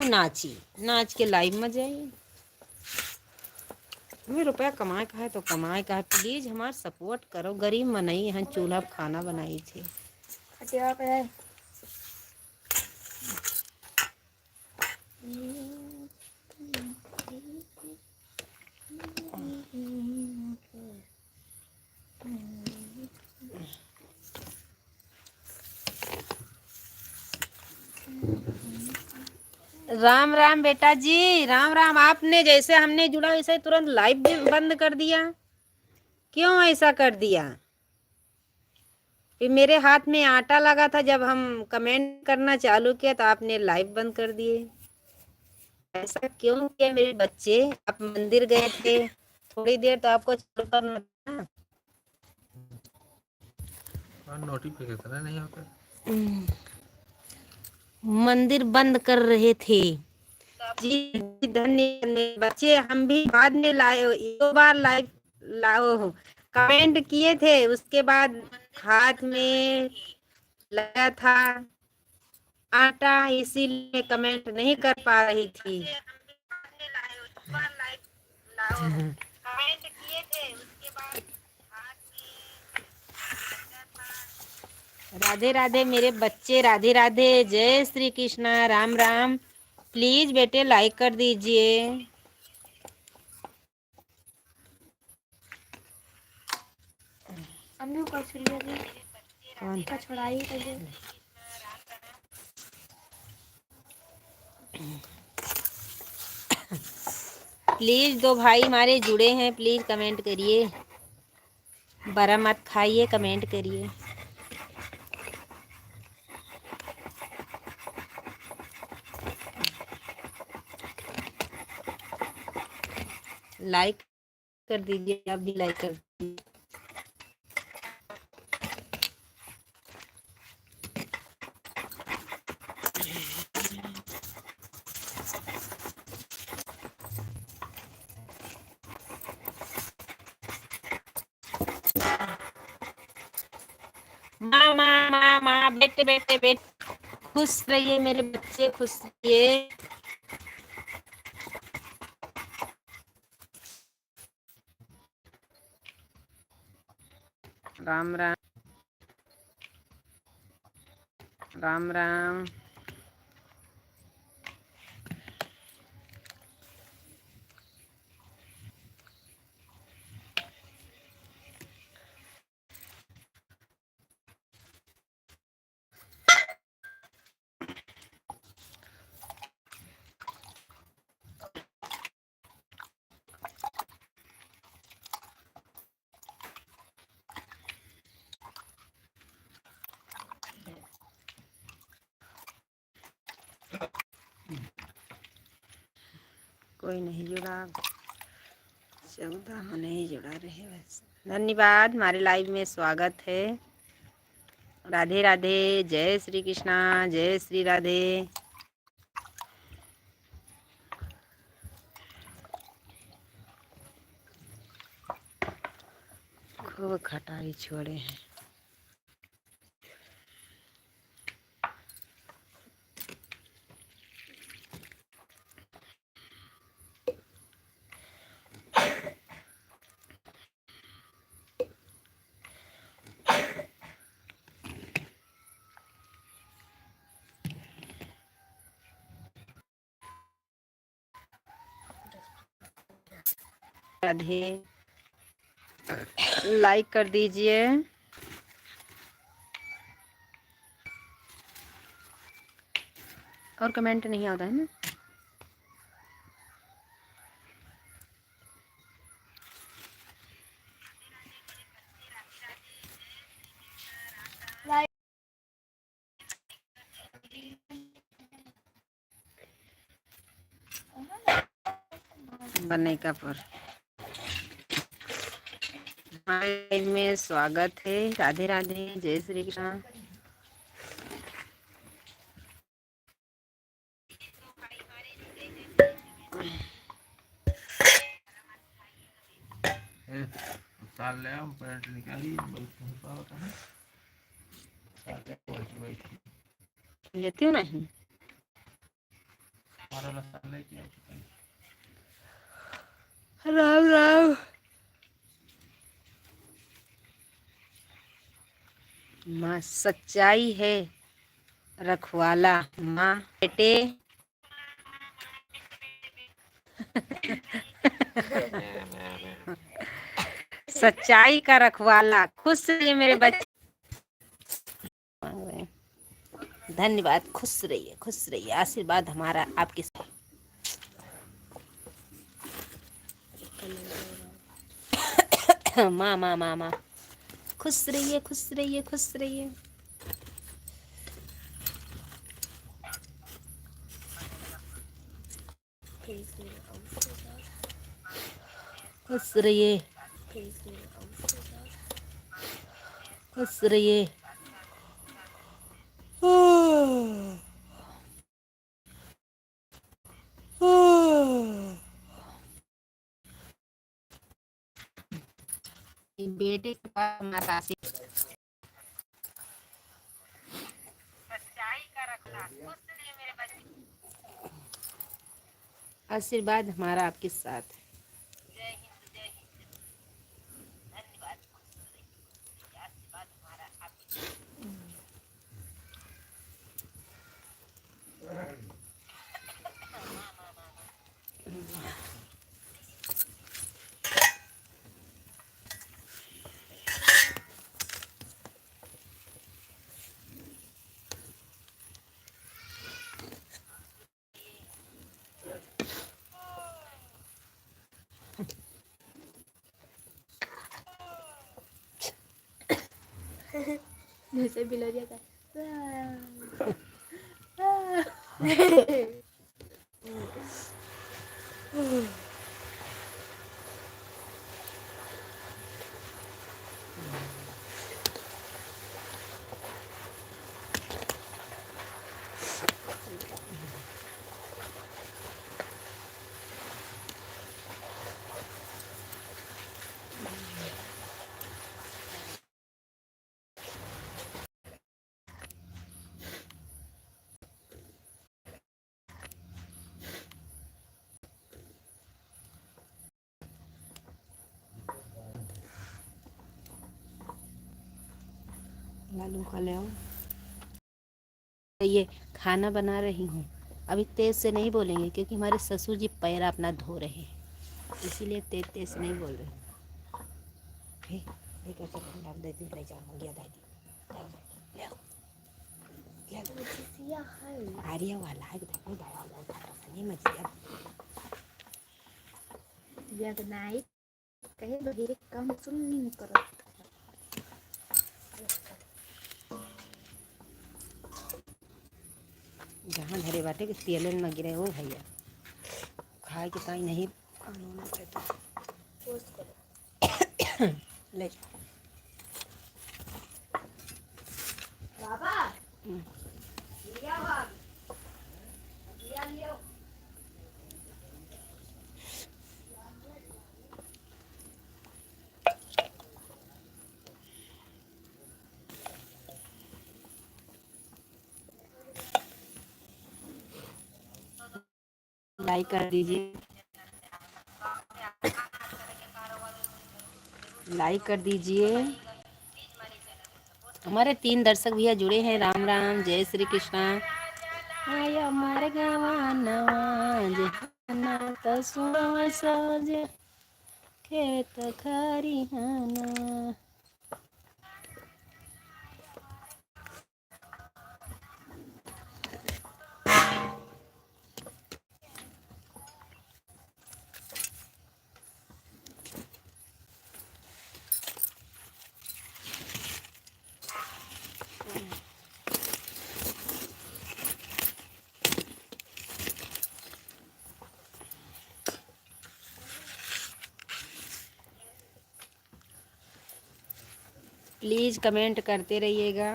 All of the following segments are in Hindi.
नाची नाच के लाइव में जाइए। हमें रुपया कमाए का है तो कमाए का है, प्लीज हमार सपोर्ट करो। गरीब में नहीं, यहाँ चूल्हा पर खाना बनाई थी। राम राम बेटा जी, राम राम। आपने जैसे हमने जुड़ा वैसे तुरंत लाइव भी बंद कर दिया, क्यों ऐसा कर दिया? फिर मेरे हाथ में आटा लगा था, जब हम कमेंट करना चालू किया तो आपने लाइव बंद कर दिए। ऐसा क्यों किया मेरे बच्चे? आप मंदिर गए थे थोड़ी देर, तो आपको चालू करना था। नोटिफिकेशन नहीं होता। मंदिर बंद कर रहे थे जी। धन्य बच्चे, हम भी बाद में लाए, एक दो बार लाइव लाओ कमेंट किए थे, उसके बाद हाथ में लगा था आटा, इसीलिए कमेंट नहीं कर पा रही थी। कमेंट किए थे, उसके बाद राधे राधे मेरे बच्चे, राधे राधे, जय श्री कृष्णा, राम राम। प्लीज बेटे लाइक कर दीजिए। प्लीज दो भाई हमारे जुड़े हैं, प्लीज कमेंट करिए, बरा मत खाइए, कमेंट करिए। लाइक कर दीजिए, आप भी लाइक कर दीजिए। माँ माँ माँ माँ, बेटे बेटे बेटे, खुश रहिए मेरे बच्चे, खुश रहिए। राम राम राम राम। कोई नहीं जुड़ा, 14 नहीं जुड़ा रहे बस। धन्यवाद, हमारे लाइव में स्वागत है। राधे राधे, जय श्री कृष्णा, जय श्री राधे। खूब खटाई छोड़े हैं। राधे, लाइक कर दीजिए। और कमेंट नहीं आता है ना। बनने का पर हमारे में स्वागत है। राधे राधे, जय श्री कृष्ण। साल ले आओ, पैंट निकालिए, बहुत होता है। लेती हूँ नहीं। हमारा लसा लेके आओ चिकन। राम राम। माँ सच्चाई है रखवाला। माँ बेटे सच्चाई का रखवाला। खुश रहिए मेरे बच्चे। धन्यवाद। खुश रहिए, आशीर्वाद हमारा आपके साथ। माँ माँ माँ माँ खुश रहिए, खुश रहिए, खुश रहिए। खुश रहिए, खुश रहिए। बेटे के पास हमारा आशीर्वाद हमारा आपके साथ। जैसे बिलोरिया का लालू खा ले। ये खाना बना रही हूँ। अभी तेज से नहीं बोलेंगे क्योंकि हमारे ससुर जी पैर अपना धो रहे हैं, इसीलिए तेज तेज से नहीं बोल रहे। लेकर चलो, डाल दे दी, ले जाओ, गया दादी, ले आर्या वाला है देखो, बड़ा बड़ा नहीं मजिया। Good night. Kaya bahiri ka musunin karo. जहाँ धरे बाटे कि तेलन में गिरे हो भैया, खाए के ताई नहीं कानून कहता। Post karo. ले जाओ। Baba. लिया लियो। लाइक कर दीजिए, लाइक कर दीजिए। हमारे 3 दर्शक भैया जुड़े हैं। राम राम, जय श्री कृष्णा। आय हमारे गावा नवा तो सुनो सोज खेत खरिहाना। प्लीज़ कमेंट करते रहिएगा।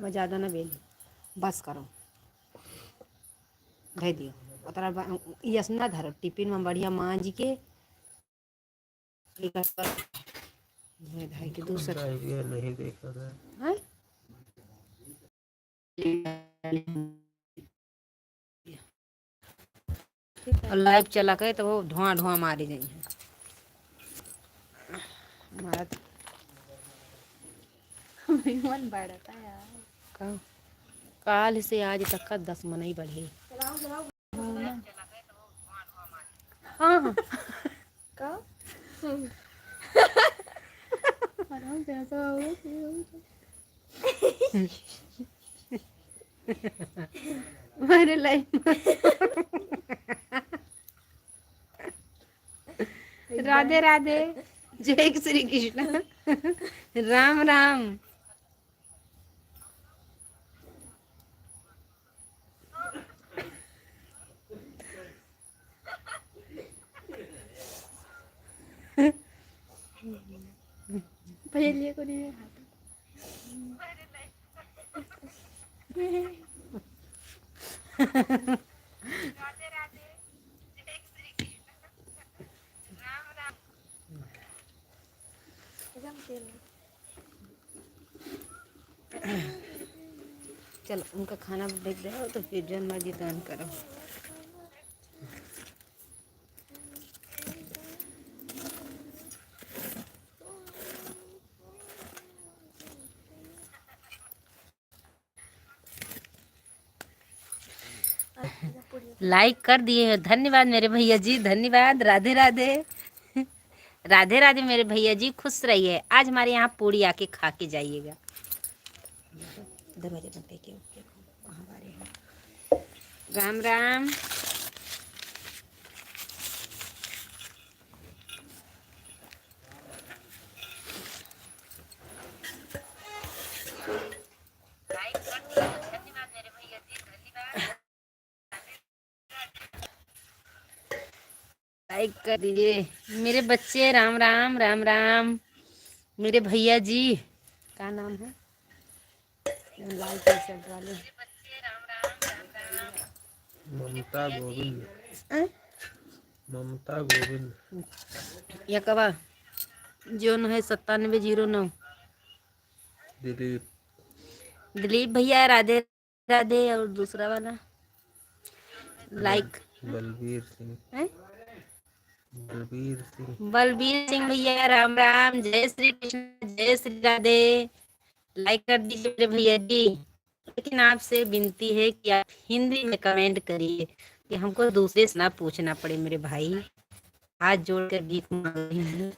मैं ज़्यादा ना बेली, बस करो, धै दियो उतरा यस ना धरो टिफिन में बढ़िया मांज के धोए धाय के दूसरा ये नहीं देखा था। हैं? और लाइव चला के तो वो धुआं धुआं मारी गई है हमारा मन बढ़ता यार। का काल से आज तक का 10 मन ही बढ़े। हाँ हाँ का आराम से ऐसा मेरे लाइफ राधे राधे, जय श्री कृष्ण, राम राम। पहले को नहीं चलो उनका खाना देख दो तो फिर जन मर्जी दान करो। लाइक कर दिए, धन्यवाद मेरे भैया जी, धन्यवाद। राधे राधे, राधे राधे मेरे भैया जी, खुश रहिए। आज हमारे यहाँ पूड़ी आके खा के जाइएगा। दरवाजा बंद करके कहाँ बारे हैं। राम राम। लाइक कर दीजिए मेरे बच्चे। राम राम राम राम मेरे भैया जी। क्या नाम है लाल टी शर्ट वाले? ममता गोविंद। अं? ममता गोविंद। या कबा जो न है 9709 दिलीप। दिलीप भैया। राधे राधे। और दूसरा वाला लाइक बलबीर सिंह। है बलबीर सिंह। बलबीर सिंह भैया। राम राम, जय श्री कृष्ण, जय श्री राधे। लाइक कर दीजिए मेरे भैया जी। लेकिन आपसे विनती है कि आप हिंदी में कमेंट करिए कि हमको दूसरे से ना पूछना पड़े मेरे भाई। हाथ जोड़ कर भीख मांग रही हूँ।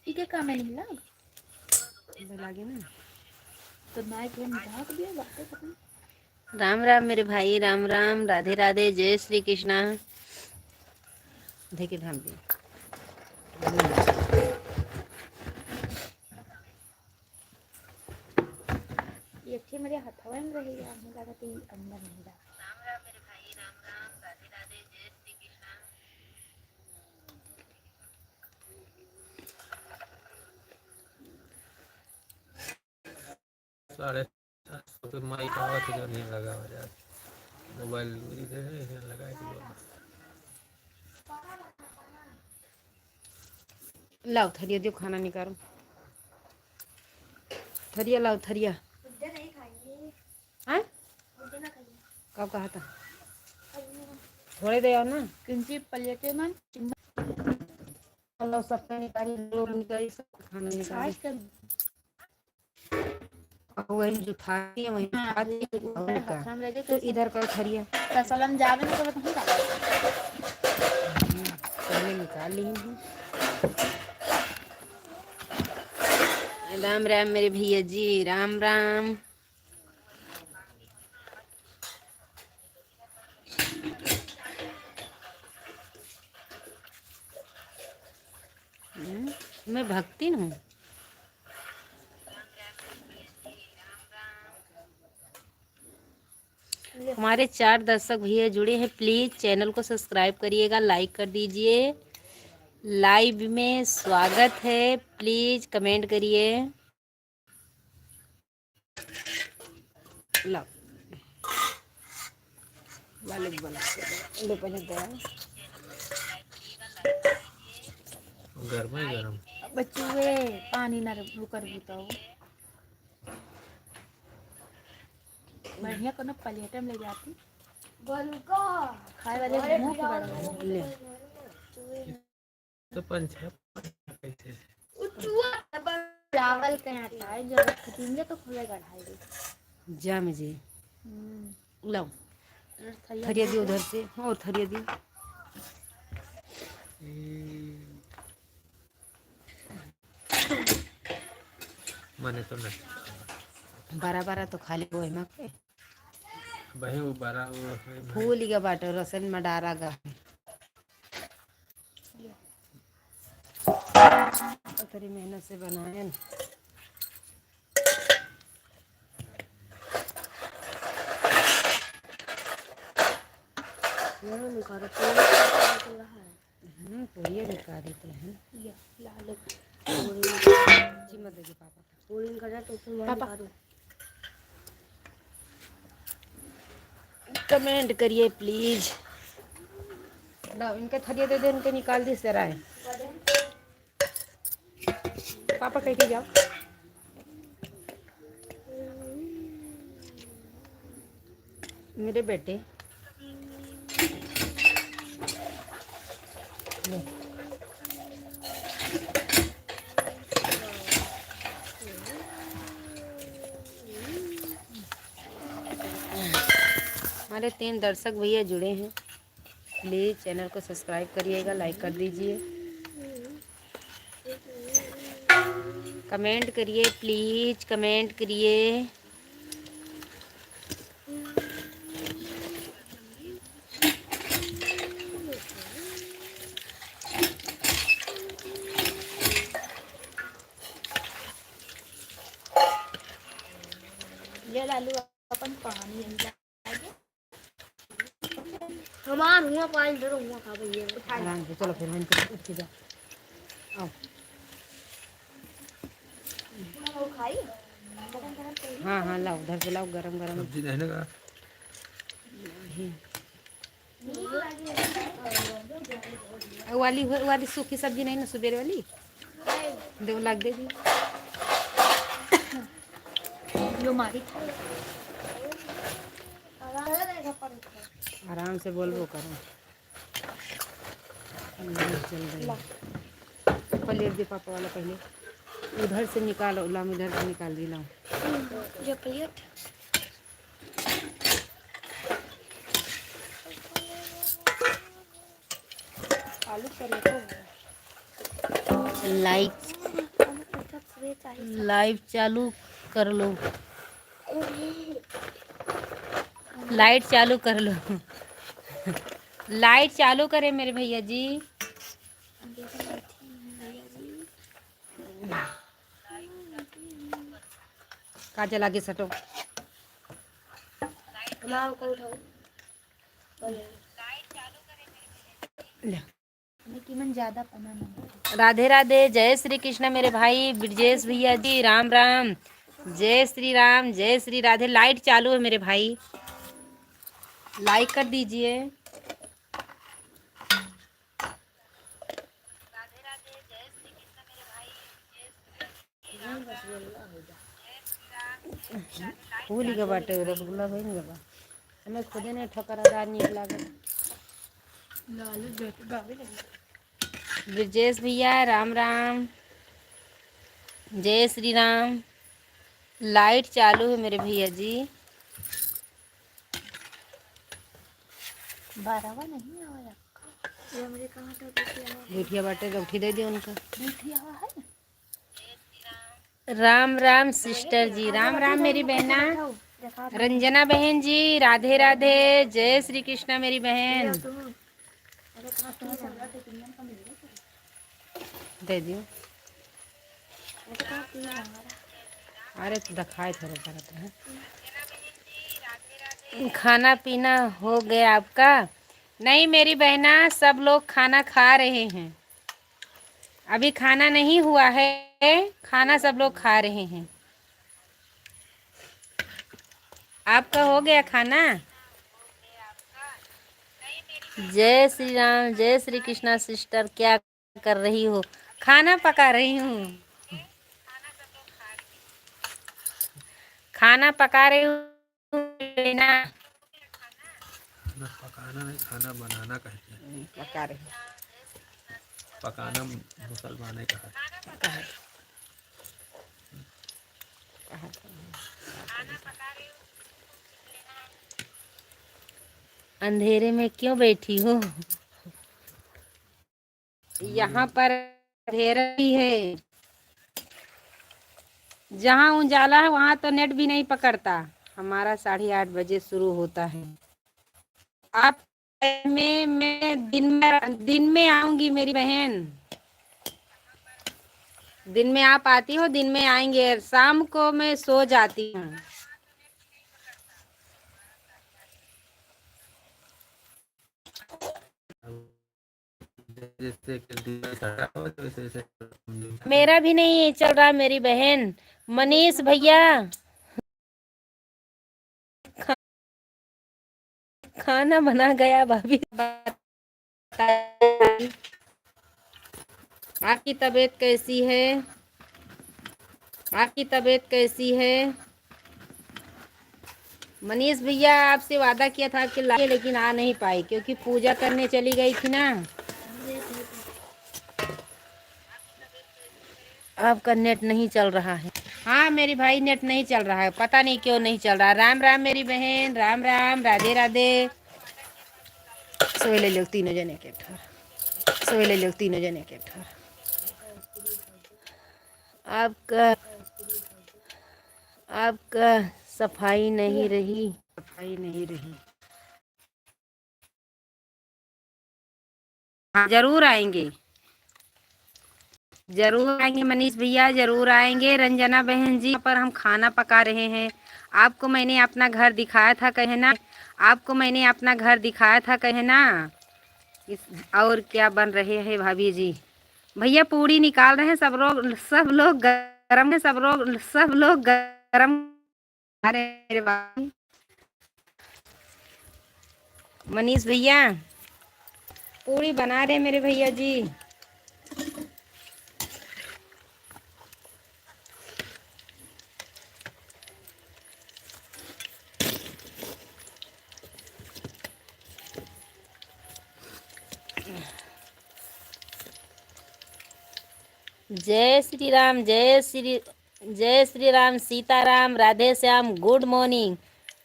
ठीक है काम है नहीं लग लागे ना तो मैं के भाग दिया बातें खत्म। राम राम मेरे भाई, राम राम, राधे राधे, जय श्री कृष्णा। देखिए ध्यान दिए ये अच्छे मेरे हथवा में रहेगा, मुझे लगा कि अंदर नहीं रहा। राम राम मेरे भाई, राम राम, राधे राधे, जय श्री कृष्णा। साढ़े 700 पे माइक आवा तो जो नहीं लगा हो जाए मोबाइल इधर लगा के बोला। लाओ थरिया दियो, खाना निकालो। थरिया लाओ, थरिया। मुझे नहीं खाएंगे। हाँ मुझे ना खाएंगे। कब कहा था? थोड़े दे आओ ना। किंची पलेटे मन लाओ सबका निकाली, लोग निकाली, सब खाना निकाली। आज कर और वही जो थाली है वही खा दी और का। हम रह गए तो इधर करो थरिया। सलम जावे ना तो नहीं डाला। पहले निकाल ली हूँ। राम राम मेरे भैया जी, राम राम। मैं भक्ति हूँ। हमारे 4 दर्शक भैया जुड़े हैं, प्लीज़ चैनल को सब्सक्राइब करिएगा, लाइक कर दीजिए। लाइव में स्वागत है, प्लीज़ कमेंट करिए। लो वाले बोला लो पहले गया गर्म है गर्म। बच्चों वे पानी ना रुकर बुताओ बढ़िया को ना प्लेट में ले जाती खाए वाले मुंह के बड़ा ले तो पंचा कैसे चावल के आटा है जब खिचेंगे तो खुलेगा ढाई जाम जी। लो थरिया थरिया दी उधर से और थरिया दी। मने तो नहीं 12 तो खाली वो है के भाई वो बारा वो है फूल का बाटो रसन में डारा गा तेरी मेहनत से बनाए न। पूरी निकाल देते हैं चिमट देगी पापा पापा कमेंट करिए प्लीज। लो इनके थरिया दे दे, इनके निकाल दी सराय। पापा कह के जाओ। मेरे बेटे ले। हमारे 3 दर्शक भैया जुड़े हैं, प्लीज़ चैनल को सब्सक्राइब करिएगा, लाइक कर दीजिए, कमेंट करिए, प्लीज़ कमेंट करिए। ये लालू अपन पानी है हमार हुआ पानी डरो हुआ खा भैया आराम से चलो फिर वहीं उठ के जाओ। आओ वो खाई हाँ हाँ लाओ, उधर से लाओ, गरम गरम। सब्जी रहने का वाली वाली सूखी सब्जी नहीं ना, सुबेरे वाली दो लाख दे दी। जो मारी आराम से बोलबो करो। चल रही प्लेट दे पापा वाला पहले, उधर से निकालो, लाओ इधर से निकाल दी, लाओ जो प्लेट आलू पराठा लाइव चालू कर लो, लाइट चालू कर लो। लाइट चालू करे मेरे भैया जी। काजल आगे सटो। ले। मन ज्यादा पना नहीं। राधे राधे, जय श्री कृष्ण मेरे भाई ब्रजेश भैया जी, राम राम, जय श्री राम, जय श्री राधे। लाइट चालू है मेरे भाई, लाइक कर दीजिए। फूल के बाटे रसगुल्ला भइल गबा, हमें खुदे ने ठकरादार नीक लागल। लालू बेटे बाबे लगे ब्रजेश भैया राम राम, जय श्री राम। लाइट चालू है मेरे भैया जी। 12वां नहीं आया ये मुझे कहाँ था गुठिया बाटे गौठी दे दियो उनका। बैठिया है राम राम सिस्टर जी, राम राम मेरी बहना रंजना बहन जी, राधे राधे, जय श्री कृष्णा मेरी बहन। दे दियो। अरे तो दिखाए थोड़ा करत है। खाना पीना हो गया आपका? नहीं मेरी बहना, सब लोग खाना खा रहे हैं। अभी खाना नहीं हुआ है, खाना सब लोग खा रहे हैं। आपका हो गया खाना? जय श्री राम, जय श्री कृष्णा सिस्टर, क्या कर रही हो? खाना पका रही हूँ। खाना पका रही हूँ ना। खाना पकाना नहीं, खाना बनाना कहते हैं। पका रही पकाना मुसलमान का है। कहा- अंधेरे में क्यों बैठी हो? यहाँ पर अंधेरा भी है। जहाँ उजाला है वहाँ तो नेट भी नहीं पकड़ता। हमारा 8:30 बजे शुरू होता है। आप मैं दिन में आऊंगी मेरी बहन। दिन में आप आती हो, दिन में आएंगे। शाम को मैं सो जाती हूँ। जैसे कि दिवाली चढ़ा हो तो वैसे वैसे मेरा भी नहीं चल रहा मेरी बहन। मनीष भैया, खाना बना गया भाभी। आपकी तबीयत कैसी है? आपकी तबीयत कैसी है? मनीष भैया, आपसे वादा किया था कि लाइए, लेकिन आ नहीं पाई क्योंकि पूजा करने चली गई थी ना। आपका नेट नहीं चल रहा है। हाँ मेरी भाई, नेट नहीं चल रहा है, पता नहीं क्यों नहीं चल रहा। राम राम मेरी बहन, राम राम, राधे राधे। सोए ले लो तीनों जने के ठहर, सोए ले लो तीनों जने के ठहर। आपका आपका सफाई नहीं रही, सफाई नहीं रही। हाँ जरूर आएंगे, जरूर आएंगे मनीष भैया, जरूर आएंगे। रंजना बहन जी, पर हम खाना पका रहे हैं। आपको मैंने अपना घर दिखाया था कहना, आपको मैंने अपना घर दिखाया था कहना। इस और क्या बन रहे हैं भाभी जी? भैया पूड़ी निकाल रहे हैं। सब लोग गरम है, सब लोग गरम खा रहे हैं मेरे भाई। मनीष भैया पूड़ी बना रहे हैं मेरे भैया जी। जय Shri Ram, Sitaram, Radhe Shyam. Good morning,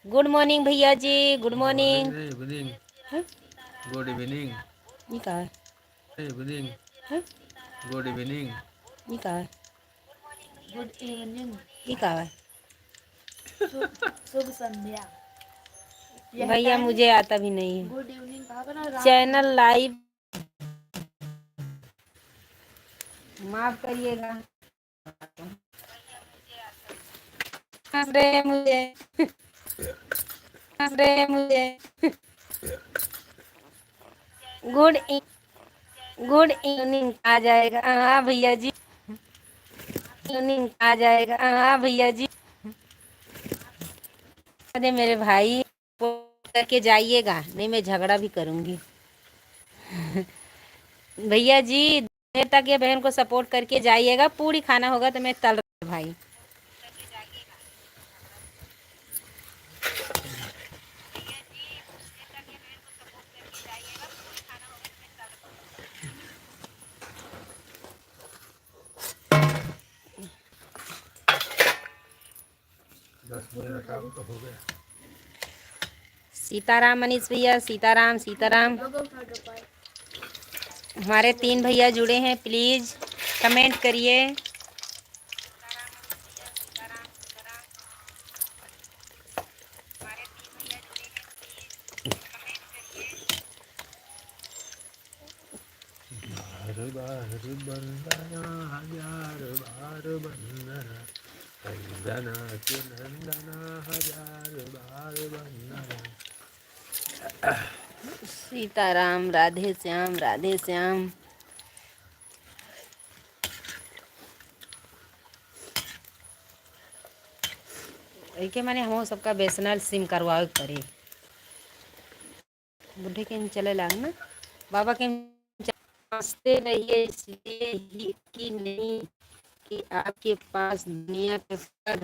good morning भैया जी, गुड मॉर्निंग। इवनिंग, हैं? गुड इवनिंग, ये कहा है? इवनिंग, हैं? Good evening. ये कहा है? गुड इवनिंग, ये कहा है? शुभ संध्या। यह भैया टाइम मुझे आता भी नहीं है। गुड इवनिंग कहा था ना रात चैनल लाइव माफ करिएगा। हंस रहे हैं मुझे, हंस रहे हैं मुझे। गुड गुड इवनिंग आ जाएगा हाँ भैया जी, इवनिंग आ जाएगा हाँ भैया जी। अरे मेरे भाई करके जाइएगा, नहीं मैं झगड़ा भी करूंगी। भैया जी देर तक ये बहन को सपोर्ट करके जाइएगा। पूरी खाना होगा तो मैं तल रहा भाई। दस मिनट काम तो हो गया। सीताराम मनीष भैया, सीताराम सीताराम। हमारे 3 भैया जुड़े हैं, प्लीज कमेंट करिए। बार बार बंदना, हजार बार बंदना, नंदना के नंदना हजार बार वंदना। सीताराम राधे श्याम राधे श्याम। एके माने हम सबका बेसनल सिम करवावे के पड़ी। बुढ़े के चले लाग ना बाबा के हंसते रहिए इसलिए ही कि नहीं कि आपके पास दुनिया के फर्द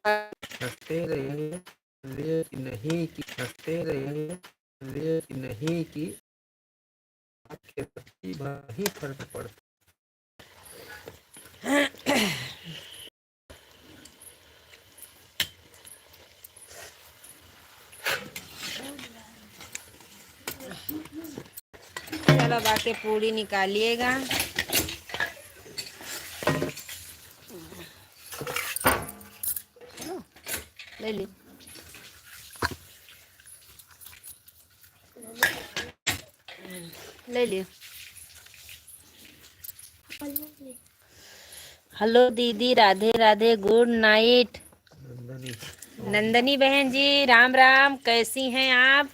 हंसते रहिए लेकिन नहीं कि हंसते रहिए लेकिन नहीं कि आपके प्रति ही फर्क पड़ता। चलो बाकी पूरी निकालिएगा। ले ली ले ली। हेलो दीदी राधे राधे गुड नाइट। नंदनी नंदनी बहन जी राम राम, कैसी हैं आप?